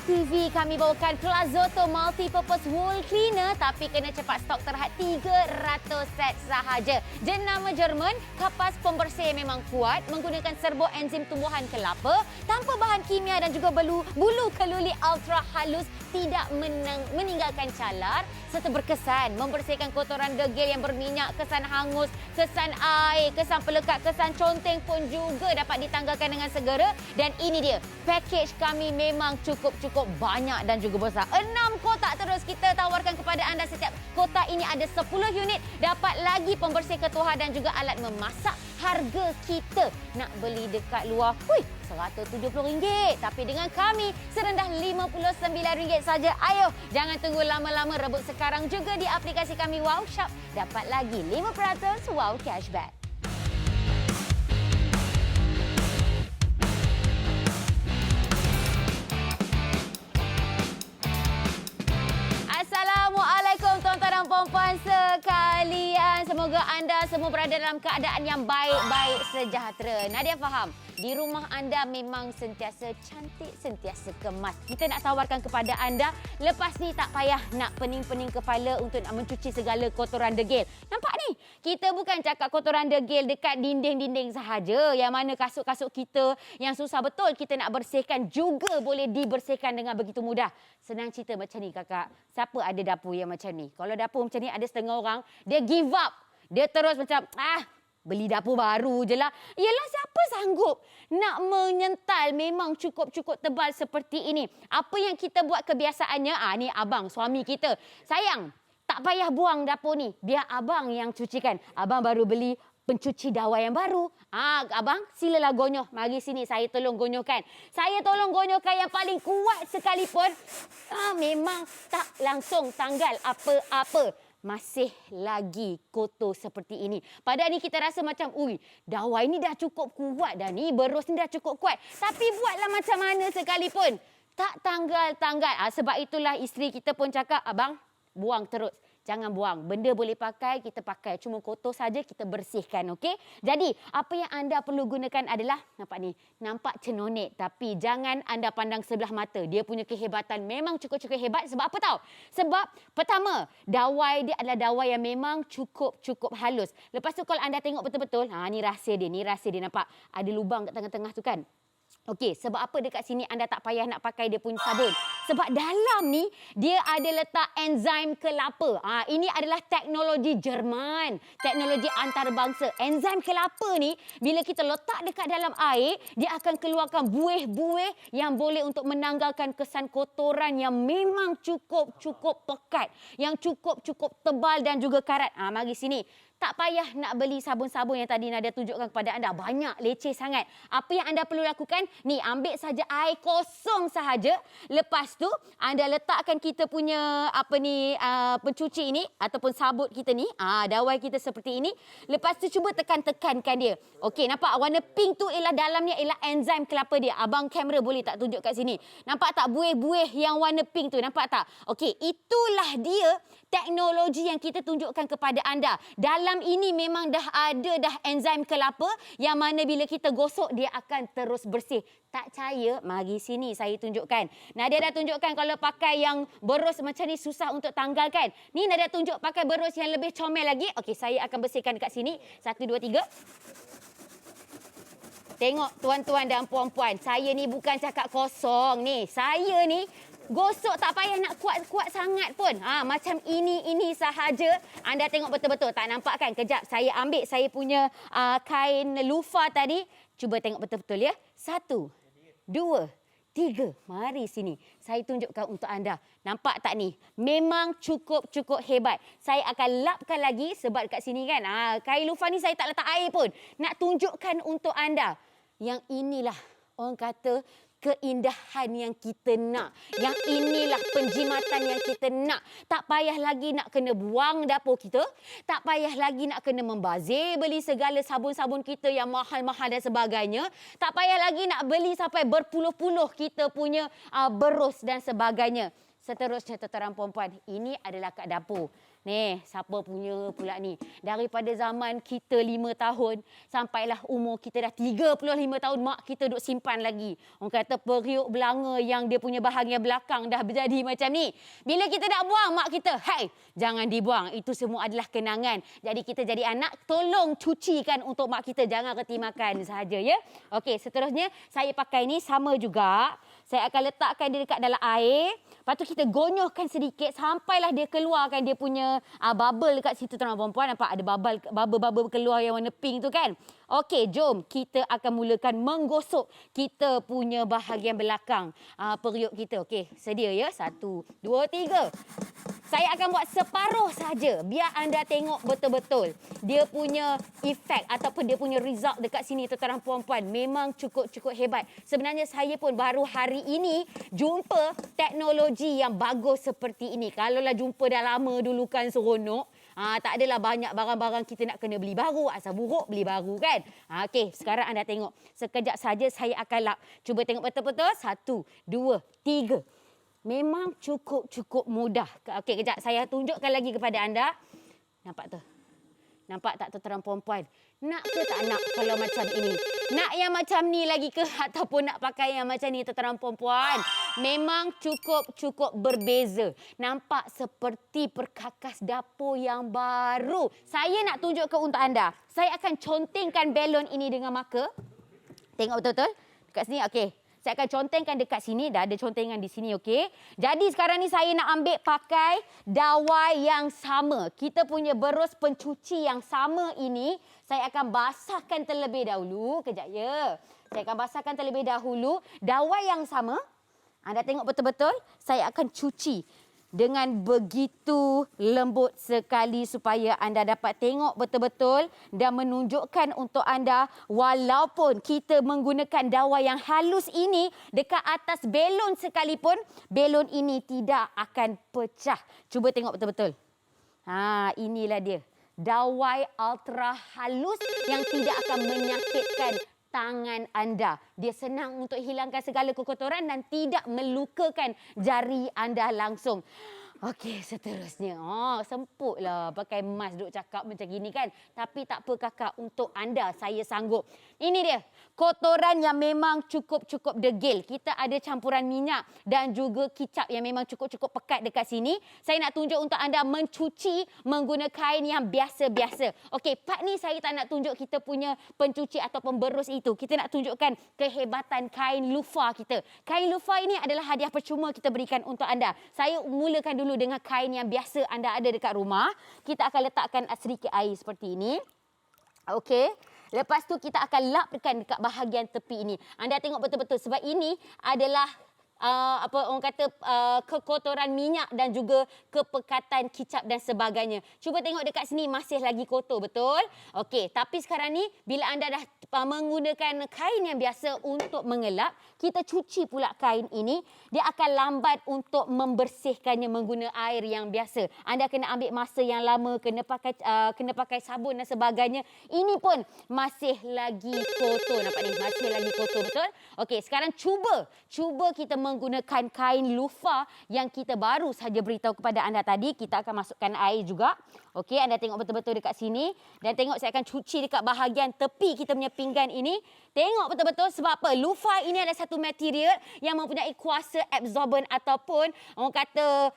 TV kami bawakan Plazoto Multipurpose Wool Cleaner tapi kena cepat stok terhad 300 set sahaja. Jenama Jerman, kapas pembersih memang kuat menggunakan serbo enzim tumbuhan kelapa tanpa bahan kimia dan juga bulu keluli ultra halus, tidak meninggalkan calar serta berkesan membersihkan kotoran degil yang berminyak, kesan hangus, kesan air, kesan pelekat, kesan conteng pun juga dapat ditanggalkan dengan segera. Dan ini dia, package kami memang cukup banyak dan juga besar. 6 kotak terus kita tawarkan kepada anda. Setiap kotak ini ada 10 unit, dapat lagi pembersih ketuhar dan juga alat memasak. Harga kita nak beli dekat luar, RM170. Tapi dengan kami serendah RM59 saja. Ayo, jangan tunggu lama-lama, rebut sekarang juga di aplikasi kami Wow Shop. Dapat lagi 5% Wow Cashback. Assalamualaikum tuan-tuan dan puan-puan sekalian. Semoga anda semua berada dalam keadaan yang baik-baik sejahtera. Nadia faham, di rumah anda memang sentiasa cantik, sentiasa kemas. Kita nak tawarkan kepada anda, lepas ni tak payah nak pening-pening kepala untuk nak mencuci segala kotoran degil. Nampak ni? Kita bukan cakap kotoran degil dekat dinding-dinding sahaja. Yang mana kasut-kasut kita yang susah betul kita nak bersihkan juga boleh dibersihkan dengan begitu mudah. Senang cerita macam ni kakak. Siapa ada dapur yang macam ni? Kalau dapur macam ni ada setengah orang, dia give up. Dia terus macam, beli dapur baru je lah. Yelah, siapa sanggup nak menyental memang cukup tebal seperti ini? Apa yang kita buat kebiasaannya, ni abang, suami kita. Sayang, tak payah buang dapur ni. Biar abang yang cucikan. Abang baru beli pencuci dawai yang baru. Abang, silalah gonyoh. Mari sini, saya tolong gonyohkan. Saya tolong gonyohkan yang paling kuat sekalipun. Memang tak langsung tanggal apa-apa. Masih lagi kotor seperti ini. Padahal ni kita rasa macam, dawai ni dah cukup kuat dah ni. Berus ni dah cukup kuat. Tapi buatlah macam mana sekalipun, tak tanggal-tanggal. Sebab itulah isteri kita pun cakap, abang, buang terus. Jangan buang. Benda boleh pakai, kita pakai. Cuma kotor saja kita bersihkan, okey? Jadi, apa yang anda perlu gunakan adalah, nampak ni, nampak cenonit. Tapi jangan anda pandang sebelah mata. Dia punya kehebatan memang cukup hebat. Sebab apa tahu? Sebab, pertama, dawai dia adalah dawai yang memang cukup halus. Lepas tu kalau anda tengok betul-betul, ni rahsia dia, nampak? Ada lubang kat tengah-tengah tu kan? Okey, sebab apa dekat sini anda tak payah nak pakai dia punya sabun? Sebab dalam ni, dia ada letak enzim kelapa. Ini adalah teknologi Jerman. Teknologi antarabangsa. Enzim kelapa ni, bila kita letak dekat dalam air, dia akan keluarkan buih-buih yang boleh untuk menanggalkan kesan kotoran yang memang cukup pekat. Yang cukup tebal dan juga karat. Mari sini. Tak payah nak beli sabun-sabun yang tadi Nadia tunjukkan kepada anda. Banyak, leceh sangat. Apa yang anda perlu lakukan? Ni, ambil saja air kosong sahaja. Lepas tu, anda letakkan kita punya pencuci ini ataupun sabut kita ni. Dawai kita seperti ini. Lepas tu, cuba tekan-tekankan dia. Okey, nampak warna pink tu ialah dalamnya ialah enzim kelapa dia. Abang kamera boleh tak tunjuk kat sini? Nampak tak buih-buih yang warna pink tu? Nampak tak? Okey, itulah dia teknologi yang kita tunjukkan kepada anda. Dalam ini memang dah ada enzim kelapa yang mana bila kita gosok dia akan terus bersih. Tak percaya? Mari sini saya tunjukkan. Nadia dah tunjukkan kalau pakai yang berus macam ni susah untuk tanggalkan. Ni Nadia tunjuk pakai berus yang lebih comel lagi. Okey, saya akan bersihkan dekat sini. 1, 2, 3. Tengok tuan-tuan dan puan-puan. Saya ni bukan cakap kosong ni. Saya ni gosok tak payah nak kuat-kuat sangat pun. Macam ini sahaja. Anda tengok betul-betul. Tak nampak kan? Kejap. Saya ambil saya punya kain lufa tadi. Cuba tengok betul-betul ya. 1, 2, 3. Mari sini. Saya tunjukkan untuk anda. Nampak tak ni? Memang cukup hebat. Saya akan lapkan lagi sebab kat sini kan. Kain lufa ni saya tak letak air pun. Nak tunjukkan untuk anda. Yang inilah orang kata keindahan yang kita nak. Yang inilah penjimatan yang kita nak. Tak payah lagi nak kena buang dapur kita. Tak payah lagi nak kena membazir beli segala sabun-sabun kita yang mahal-mahal dan sebagainya. Tak payah lagi nak beli sampai berpuluh-puluh kita punya berus dan sebagainya. Seterusnya, tuan-tuan perempuan, ini adalah kat dapur. Ni, siapa punya pula ni? Daripada zaman kita 5 tahun sampailah umur kita dah 35 tahun, mak kita duk simpan lagi. Orang kata periuk belanga yang dia punya bahagian belakang dah berjadi macam ni. Bila kita nak buang, mak kita, "Hai, jangan dibuang. Itu semua adalah kenangan." Jadi kita jadi anak, tolong cucikan untuk mak kita. Jangan reti makan sahaja, ya. Okey, seterusnya saya pakai ni sama juga. Saya akan letakkan dia dekat dalam air. Lepas tu kita gonyohkan sedikit sampailah dia keluarkan dia punya bubble dekat situ, tuan perempuan. Nampak ada bubble keluar yang warna pink tu kan? Okey, jom kita akan mulakan menggosok kita punya bahagian belakang periuk kita. Okey, sedia ya? 1, 2, 3. Saya akan buat separuh saja biar anda tengok betul-betul dia punya efek ataupun dia punya result dekat sini, tuan-tuan dan puan-puan. Memang cukup hebat. Sebenarnya saya pun baru hari ini jumpa teknologi yang bagus seperti ini. Kalaulah jumpa dah lama dulu kan seronok. Tak adalah banyak barang-barang kita nak kena beli baru. Asal buruk beli baru kan. Okey, sekarang anda tengok. Sekejap saja saya akan lap. Cuba tengok betul-betul. 1, 2, 3. Memang cukup mudah. Okey, kejap. Saya tunjukkan lagi kepada anda. Nampak tu? Nampak tak tuan-tuan perempuan? Nak ke tak nak kalau macam ini? Nak yang macam ni lagi ke ataupun nak pakai yang macam ni tuan-tuan perempuan? Memang cukup berbeza. Nampak seperti perkakas dapur yang baru. Saya nak tunjukkan untuk anda. Saya akan contengkan balon ini dengan marker. Tengok betul-betul? Dekat sini, okey. Saya akan contengkan dekat sini. Dah ada contengan di sini, okey. Jadi sekarang ni saya nak ambil pakai dawai yang sama. Kita punya berus pencuci yang sama ini, saya akan basahkan terlebih dahulu. Kejap ya. Saya akan basahkan terlebih dahulu. Dawai yang sama. Anda tengok betul-betul. Saya akan cuci dengan begitu lembut sekali supaya anda dapat tengok betul-betul dan menunjukkan untuk anda walaupun kita menggunakan dawai yang halus ini dekat atas belon sekalipun, belon ini tidak akan pecah. Cuba tengok betul-betul. Inilah dia. Dawai ultra halus yang tidak akan menyakitkan tangan anda. Dia senang untuk hilangkan segala kekotoran dan tidak melukakan jari anda langsung. Okey, seterusnya. Semputlah pakai mask duk cakap macam gini kan. Tapi tak apa kakak, untuk anda saya sanggup. Ini dia. Kotoran yang memang cukup degil. Kita ada campuran minyak dan juga kicap yang memang cukup pekat dekat sini. Saya nak tunjuk untuk anda mencuci menggunakan kain yang biasa-biasa. Okey, part ni saya tak nak tunjuk kita punya pencuci atau pemberus itu. Kita nak tunjukkan kehebatan kain lufa kita. Kain lufa ini adalah hadiah percuma kita berikan untuk anda. Saya mulakan dulu dengan kain yang biasa anda ada dekat rumah. Kita akan letakkan sedikit air seperti ini. Okey. Lepas tu kita akan lapkan dekat bahagian tepi ini. Anda tengok betul-betul sebab ini adalah kekotoran minyak dan juga kepekatan kicap dan sebagainya. Cuba tengok dekat sini masih lagi kotor, betul? Okey, tapi sekarang ni bila anda dah menggunakan kain yang biasa untuk mengelap, kita cuci pula kain ini, dia akan lambat untuk membersihkannya menggunakan air yang biasa. Anda kena ambil masa yang lama, kena pakai sabun dan sebagainya. Ini pun masih lagi kotor. Nampak ni? Masih lagi kotor, betul? Okey, sekarang cuba kita menggunakan kain lufa yang kita baru saja beritahu kepada anda tadi. Kita akan masukkan air juga. Okey, anda tengok betul-betul dekat sini. Dan tengok saya akan cuci dekat bahagian tepi kita punya pinggan ini. Tengok betul-betul sebab apa? Lufa ini adalah satu material yang mempunyai kuasa absorben ataupun orang kata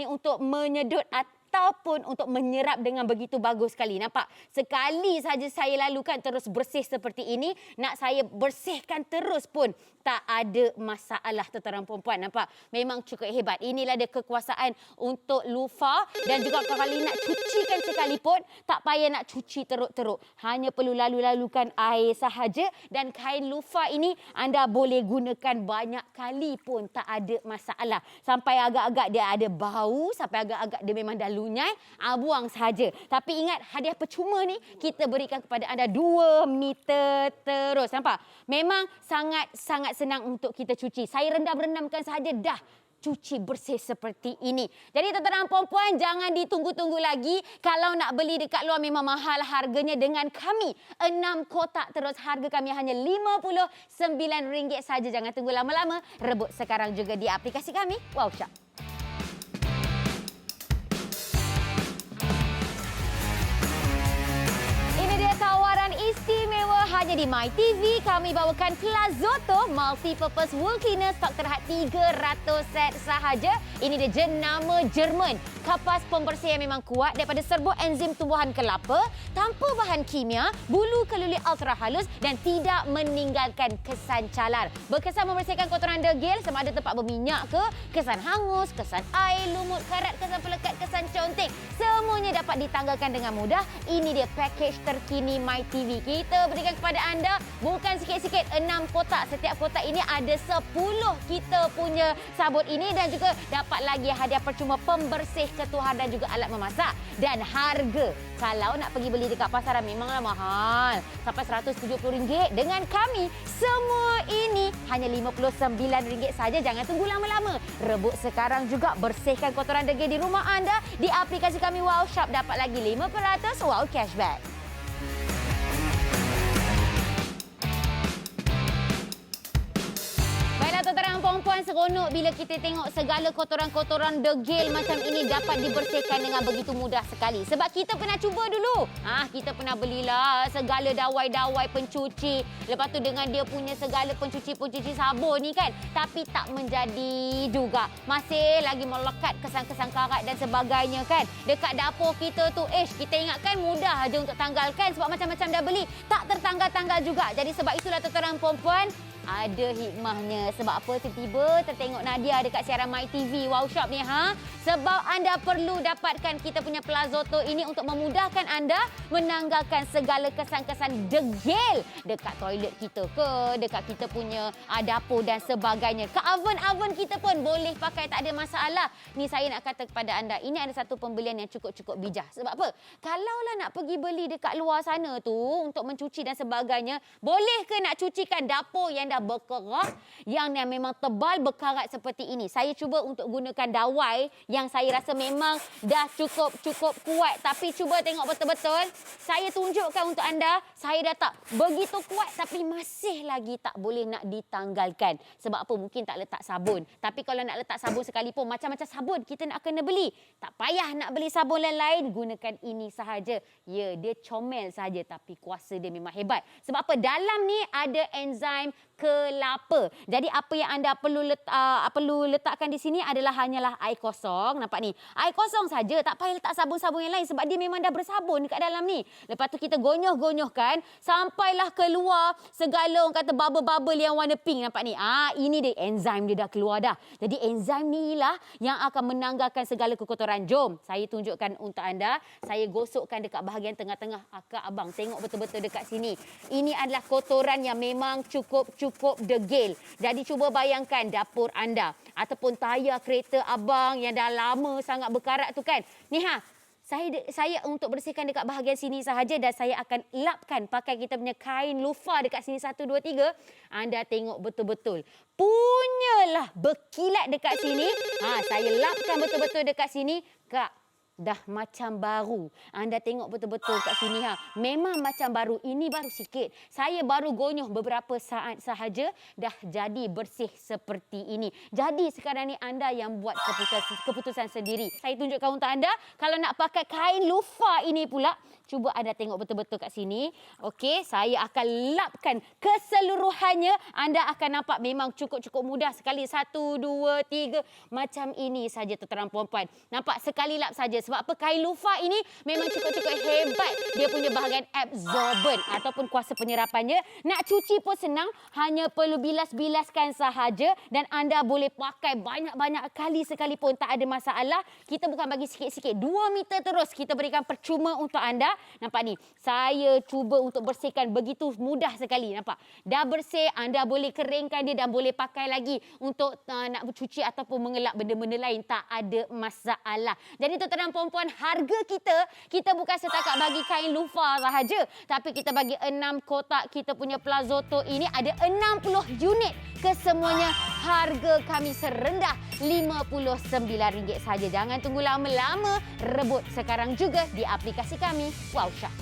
untuk menyedut ataupun untuk menyerap dengan begitu bagus sekali. Nampak? Sekali saja saya lalukan terus bersih seperti ini. Nak saya bersihkan terus pun tak ada masalah, tuan-tuan dan perempuan. Nampak? Memang cukup hebat. Inilah dia kekuasaan untuk lufa. Dan juga kalau nak cucikan sekalipun, tak payah nak cuci teruk-teruk. Hanya perlu lalukan air sahaja. Dan kain lufa ini anda boleh gunakan banyak kali pun tak ada masalah. Sampai agak-agak dia ada bau, sampai agak-agak dia memang dah lunyai, buang sahaja. Tapi ingat, hadiah percuma ni kita berikan kepada anda 2 meter terus. Nampak? Memang sangat senang untuk kita cuci. Saya rendam-rendamkan sahaja dah cuci bersih seperti ini. Jadi tuan-tuan dan puan-puan, jangan ditunggu-tunggu lagi. Kalau nak beli dekat luar memang mahal harganya. Dengan kami 6 kotak terus, harga kami hanya RM59 saja. Jangan tunggu lama-lama. Rebut sekarang juga di aplikasi kami. Wow Shop. Tepatnya di MyTV, kami bawakan Plazoto Multi-Purpose Wool Cleaner stok terhad 300 set sahaja. Ini dia jenama Jerman. Kapas pembersih yang memang kuat daripada serbuk enzim tumbuhan kelapa, tanpa bahan kimia, bulu keluli ultra halus dan tidak meninggalkan kesan calar. Berkesan membersihkan kotoran degil sama ada tempat berminyak ke, kesan hangus, kesan air, lumut, karat, kesan pelekat, kesan contek. Semuanya dapat ditanggalkan dengan mudah. Ini dia package terkini MyTV. Kita berikan kepada anda bukan sikit-sikit 6 kotak. Setiap kotak ini ada 10 kita punya sabut ini dan juga dapat lagi hadiah percuma pembersih ketuhar dan juga alat memasak. Dan harga kalau nak pergi beli dekat pasaran memanglah mahal. Sampai RM170. Dengan kami semua ini hanya RM59 saja. Jangan tunggu lama-lama. Rebut sekarang juga, bersihkan kotoran degil di rumah anda. Di aplikasi kami Wow Shop dapat lagi 5% wow cashback. Tuan-tuan perempuan, seronok bila kita tengok segala kotoran-kotoran degil macam ini dapat dibersihkan dengan begitu mudah sekali. Sebab kita pernah cuba dulu. Kita pernah belilah segala dawai-dawai pencuci. Lepas tu dengan dia punya segala pencuci-pencuci sabun ni kan. Tapi tak menjadi juga. Masih lagi melekat kesan-kesan karat dan sebagainya kan. Dekat dapur kita tu, kita ingatkan mudah aja untuk tanggalkan sebab macam-macam dah beli. Tak tertanggal-tanggal juga. Jadi sebab itulah tuan-tuan perempuan, ada hikmahnya. Sebab apa tiba-tiba tertengok Nadia dekat siaran MyTV Wow Shop ni Sebab anda perlu dapatkan kita punya Plazoto ini untuk memudahkan anda menanggalkan segala kesan-kesan degil dekat toilet kita ke, dekat kita punya dapur dan sebagainya. Ke oven-oven kita pun boleh pakai, tak ada masalah. Ni saya nak kata kepada anda, ini ada satu pembelian yang cukup-cukup bijak. Sebab apa? Kalaulah nak pergi beli dekat luar sana tu untuk mencuci dan sebagainya, boleh ke nak cucikan dapur yang dah berkerak, yang memang tebal berkarat seperti ini? Saya cuba untuk gunakan dawai yang saya rasa memang dah cukup kuat, tapi cuba tengok betul-betul. Saya tunjukkan untuk anda, saya dah tak begitu kuat tapi masih lagi tak boleh nak ditanggalkan. Sebab apa? Mungkin tak letak sabun. Tapi kalau nak letak sabun sekalipun, macam-macam sabun kita nak kena beli. Tak payah nak beli sabun lain-lain, gunakan ini sahaja. Ya, dia comel saja tapi kuasa dia memang hebat. Sebab apa? Dalam ni ada enzim kelapa. Jadi apa yang anda perlu letakkan di sini adalah hanyalah air kosong. Nampak ni? Air kosong saja, tak payah letak sabun-sabun yang lain sebab dia memang dah bersabun dekat dalam ni. Lepas tu kita gonyoh-gonyohkan sampailah keluar segala orang kata bubble-bubble yang warna pink. Nampak ni? Ini dia enzim dia dah keluar dah. Jadi enzim ni lah yang akan menanggalkan segala kekotoran. Jom saya tunjukkan untuk anda. Saya gosokkan dekat bahagian tengah-tengah. Akak abang tengok betul-betul dekat sini. Ini adalah kotoran yang memang cukup degil. Jadi cuba bayangkan dapur anda ataupun tayar kereta abang yang dah lama sangat berkarat tu kan. Ni saya untuk bersihkan dekat bahagian sini sahaja dan saya akan lapkan pakai kita punya kain lufa dekat sini 1 2 3. Anda tengok betul-betul. Punyalah berkilat dekat sini. Saya lapkan betul-betul dekat sini. Kak, dah macam baru. Anda tengok betul-betul kat sini. Memang macam baru. Ini baru sikit. Saya baru gonyoh beberapa saat sahaja dah jadi bersih seperti ini. Jadi sekarang ni anda yang buat keputusan sendiri. Saya tunjukkan untuk anda. Kalau nak pakai kain lufa ini pula, cuba anda tengok betul-betul kat sini. Okey, saya akan lapkan keseluruhannya. Anda akan nampak memang cukup mudah sekali. 1, 2, 3. Macam ini saja tuan-tuan puan-puan. Nampak sekali lap saja. Sebab apa? Kain lufa ini memang cukup hebat. Dia punya bahagian absorbent ataupun kuasa penyerapannya. Nak cuci pun senang. Hanya perlu bilas-bilaskan sahaja. Dan anda boleh pakai banyak-banyak kali sekalipun. Tak ada masalah. Kita bukan bagi sikit-sikit. 2 meter terus kita berikan percuma untuk anda. Nampak ni? Saya cuba untuk bersihkan begitu mudah sekali. Nampak? Dah bersih. Anda boleh keringkan dia dan boleh pakai lagi untuk nak bercuci ataupun mengelap benda-benda lain. Tak ada masalah. Jadi tuan-tuan perempuan, harga kita bukan setakat bagi kain lufa sahaja, tapi kita bagi 6 kotak kita punya Plazoto ini. Ada 60 unit kesemuanya. Harga kami serendah RM59 saja. Jangan tunggu lama-lama, rebut sekarang juga di aplikasi kami Wow Shop.